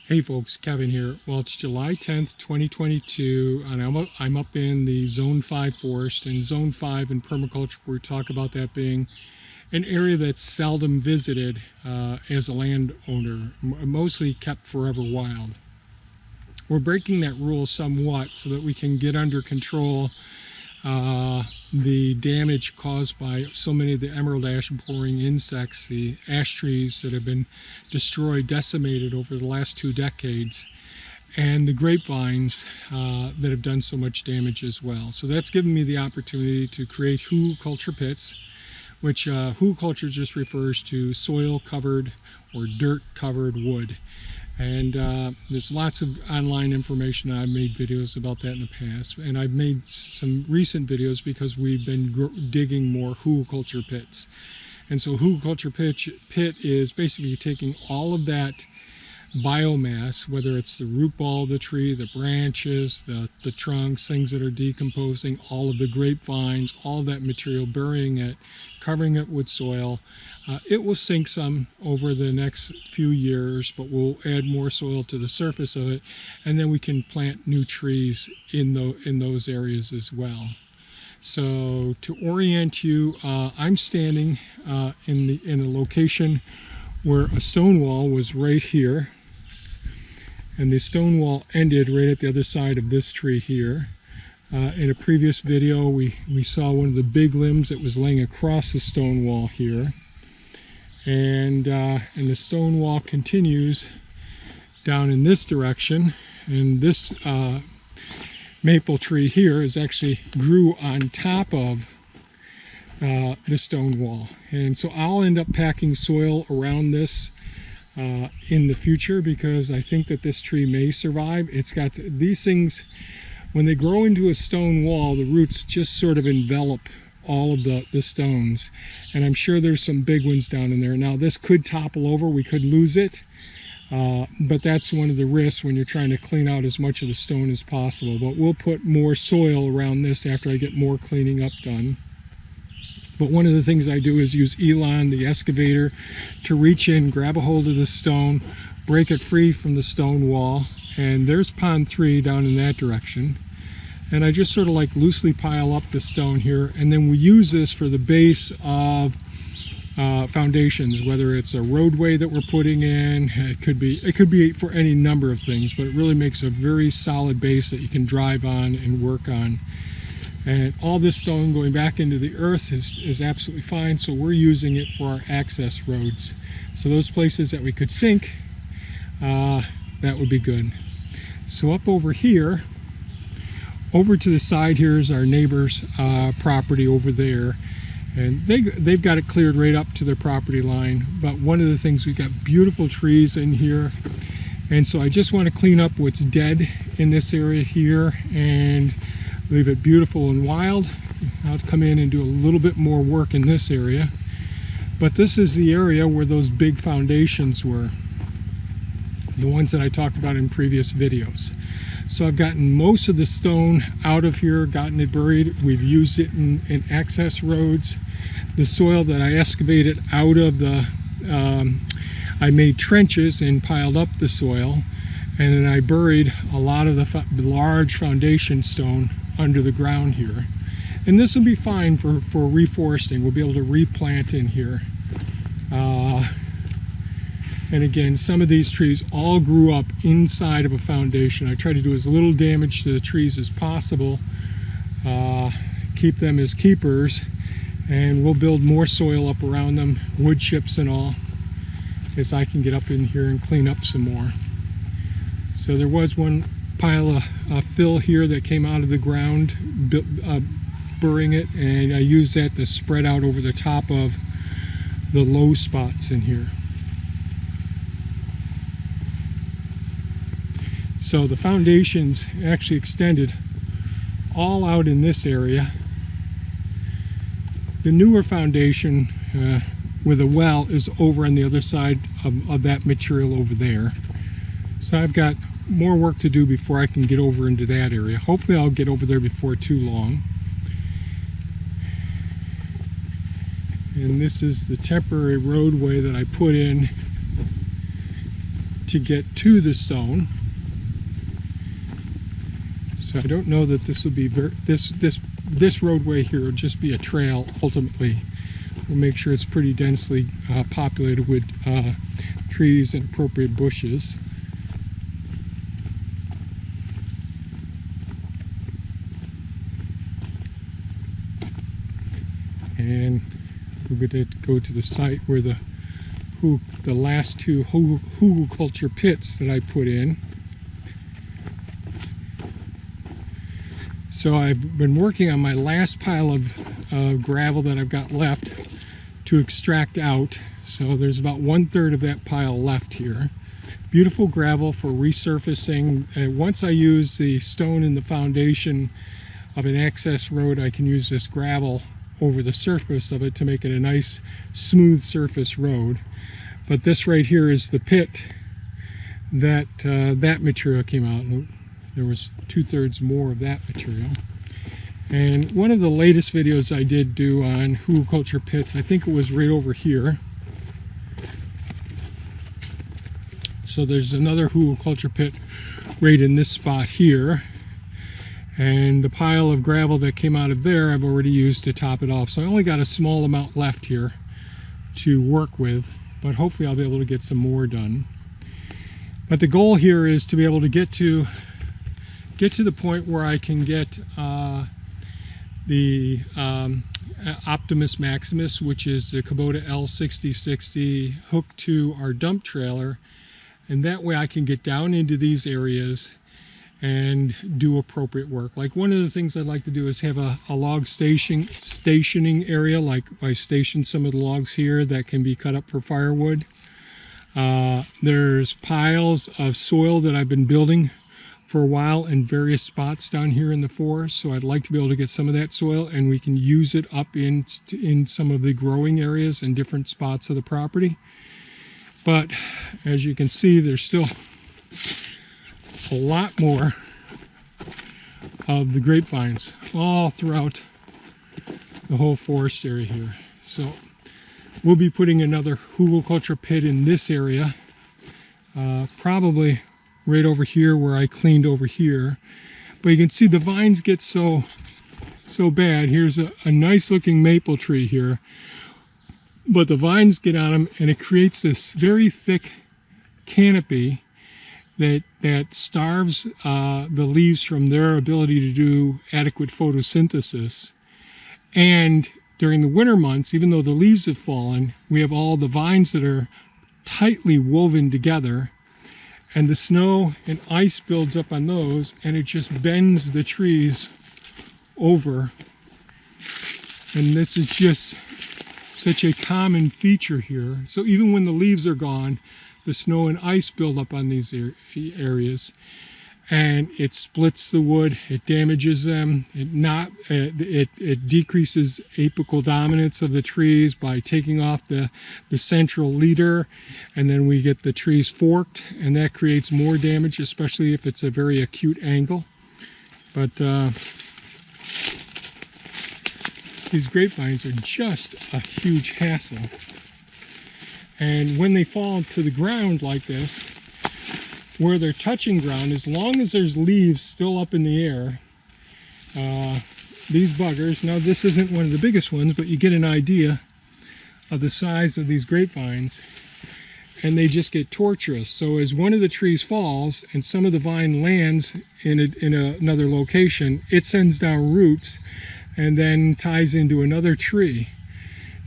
Hey folks, Kevin here. Well, it's July 10th, 2022, and I'm up in the Zone 5 forest. And Zone 5 in permaculture, we talk about that being an area that's seldom visited as a landowner, mostly kept forever wild. We're breaking that rule somewhat so that we can get under control the damage caused by so many of the emerald ash boring insects, the ash trees that have been destroyed, decimated over the last 2 decades, and the grapevines that have done so much damage as well. So that's given me the opportunity to create hugelkultur pits, which hugelkultur just refers to soil covered or dirt covered wood. And there's lots of online information. I've made videos about that in the past, and I've made some recent videos because we've been digging more hugelkultur pits. And so hugelkultur pit is basically taking all of that biomass, whether it's the root ball of the tree, the branches, the trunks, things that are decomposing, all of the grapevines, all of that material, burying it, covering it with soil. It will sink some over the next few years, but we'll add more soil to the surface of it, and then we can plant new trees in those areas as well. So to orient you, I'm standing in a location where a stone wall was right here, and the stone wall ended right at the other side of this tree here. In a previous video, we saw one of the big limbs that was laying across the stone wall here. And the stone wall continues down in this direction, and this maple tree here is actually grew on top of the stone wall. And so I'll end up packing soil around this in the future, because I think that this tree may survive. It's got these things, when they grow into a stone wall, the roots just sort of envelop all of the stones, and I'm sure there's some big ones down in there. Now this could topple over, we could lose it, but that's one of the risks when you're trying to clean out as much of the stone as possible. But we'll put more soil around this after I get more cleaning up done. But one of the things I do is use Elon, the excavator, to reach in, grab a hold of the stone, break it free from the stone wall, and there's pond 3 down in that direction. And I just sort of like loosely pile up the stone here, and then we use this for the base of foundations, whether it's a roadway that we're putting in. It could be for any number of things, but it really makes a very solid base that you can drive on and work on. And all this stone going back into the earth is absolutely fine, so we're using it for our access roads. So those places that we could sink, that would be good. So up over here, over to the side here is our neighbor's property over there, and they've got it cleared right up to their property line. But one of the things, we've got beautiful trees in here, and so I just want to clean up what's dead in this area here and leave it beautiful and wild. I'll come in and do a little bit more work in this area, but this is the area where those big foundations were, the ones that I talked about in previous videos. So I've gotten most of the stone out of here, gotten it buried. We've used it in access roads. The soil that I excavated out of I made trenches and piled up the soil, and then I buried a lot of the large foundation stone under the ground here. And this will be fine for reforesting. We'll be able to replant in here. And again, some of these trees all grew up inside of a foundation. I try to do as little damage to the trees as possible, keep them as keepers, and we'll build more soil up around them, wood chips and all, as I can get up in here and clean up some more. So there was one pile of fill here that came out of the ground, burying it, and I used that to spread out over the top of the low spots in here. So the foundations actually extended all out in this area. The newer foundation with a well is over on the other side of that material over there. So I've got more work to do before I can get over into that area. Hopefully I'll get over there before too long. And this is the temporary roadway that I put in to get to the stone. So I don't know that this will be this roadway here will just be a trail ultimately. We'll make sure it's pretty densely populated with trees and appropriate bushes. And we're going to go to the site where the last two hugelkultur pits that I put in. So I've been working on my last pile of gravel that I've got left to extract out. So there's about 1/3 of that pile left here. Beautiful gravel for resurfacing. Once I use the stone in the foundation of an access road, I can use this gravel over the surface of it to make it a nice smooth surface road. But this right here is the pit that that material came out. There was 2/3 more of that material. And one of the latest videos I did do on hugelkultur pits, I think it was right over here. So there's another hugelkultur pit right in this spot here. And the pile of gravel that came out of there I've already used to top it off. So I only got a small amount left here to work with, but hopefully I'll be able to get some more done. But the goal here is to be able to get to the point where I can get the Optimus Maximus, which is the Kubota L6060, hooked to our dump trailer, and that way I can get down into these areas and do appropriate work. Like one of the things I'd like to do is have a log stationing area, like I stationed some of the logs here that can be cut up for firewood. There's piles of soil that I've been building for a while in various spots down here in the forest, so I'd like to be able to get some of that soil and we can use it up in some of the growing areas in different spots of the property. But as you can see, there's still a lot more of the grapevines all throughout the whole forest area here. So we'll be putting another hugelkultur pit in this area, probably right over here where I cleaned over here. But you can see the vines get so bad. Here's a nice looking maple tree here, but the vines get on them and it creates this very thick canopy that starves the leaves from their ability to do adequate photosynthesis. And during the winter months, even though the leaves have fallen, we have all the vines that are tightly woven together, and the snow and ice builds up on those, and it just bends the trees over. And this is just such a common feature here. So even when the leaves are gone, the snow and ice build up on these areas, and it splits the wood, it damages them, it decreases apical dominance of the trees by taking off the central leader, and then we get the trees forked, and that creates more damage, especially if it's a very acute angle. But these grapevines are just a huge hassle. And when they fall to the ground like this, where they're touching ground, as long as there's leaves still up in the air, these buggers, now this isn't one of the biggest ones, but you get an idea of the size of these grapevines, and they just get torturous. So as one of the trees falls and some of the vine lands in another location, it sends down roots and then ties into another tree.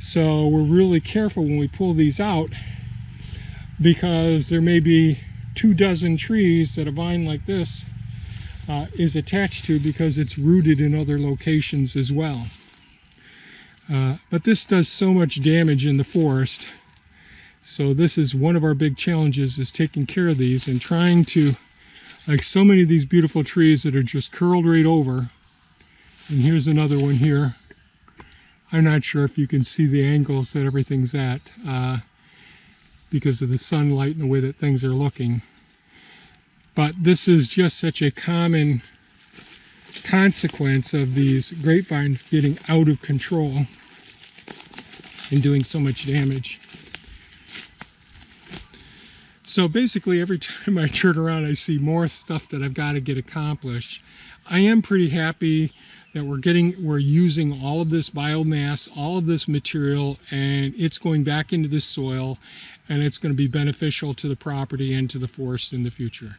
So we're really careful when we pull these out, because there may be 24 trees that a vine like this is attached to, because it's rooted in other locations as well. But this does so much damage in the forest. So this is one of our big challenges, is taking care of these and trying to, like so many of these beautiful trees that are just curled right over. And here's another one here. I'm not sure if you can see the angles that everything's at because of the sunlight and the way that things are looking. But this is just such a common consequence of these grapevines getting out of control and doing so much damage. So basically every time I turn around I see more stuff that I've got to get accomplished. I am pretty happy that we're using all of this biomass, all of this material, and it's going back into the soil, and it's going to be beneficial to the property and to the forest in the future.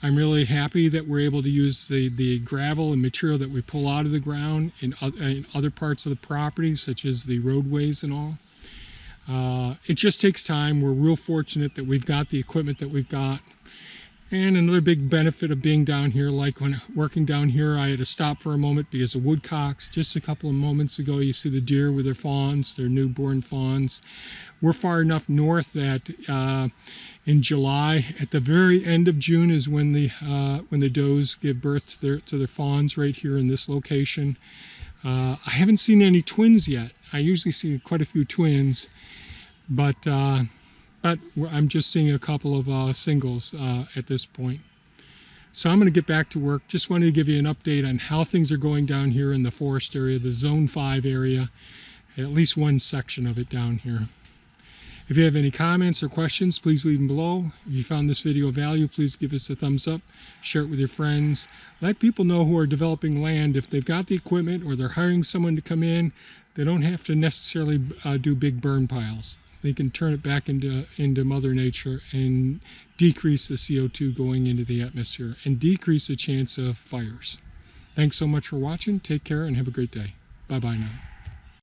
I'm really happy that we're able to use the gravel and material that we pull out of the ground in other parts of the property, such as the roadways and all. It just takes time. We're real fortunate that we've got the equipment that we've got. And another big benefit of being down here, like when working down here, I had to stop for a moment because of woodcocks. Just a couple of moments ago, you see the deer with their fawns, their newborn fawns. We're far enough north that in July, at the very end of June, is when the does give birth to their fawns right here in this location. I haven't seen any twins yet. I usually see quite a few twins, but I'm just seeing a couple of singles at this point. So I'm going to get back to work. Just wanted to give you an update on how things are going down here in the forest area, the Zone 5 area, at least one section of it down here. If you have any comments or questions, please leave them below. If you found this video of value, please give us a thumbs up, share it with your friends. Let people know who are developing land. If they've got the equipment or they're hiring someone to come in, they don't have to necessarily do big burn piles. They can turn it back into Mother Nature and decrease the CO2 going into the atmosphere and decrease the chance of fires. Thanks so much for watching. Take care and have a great day. Bye-bye now.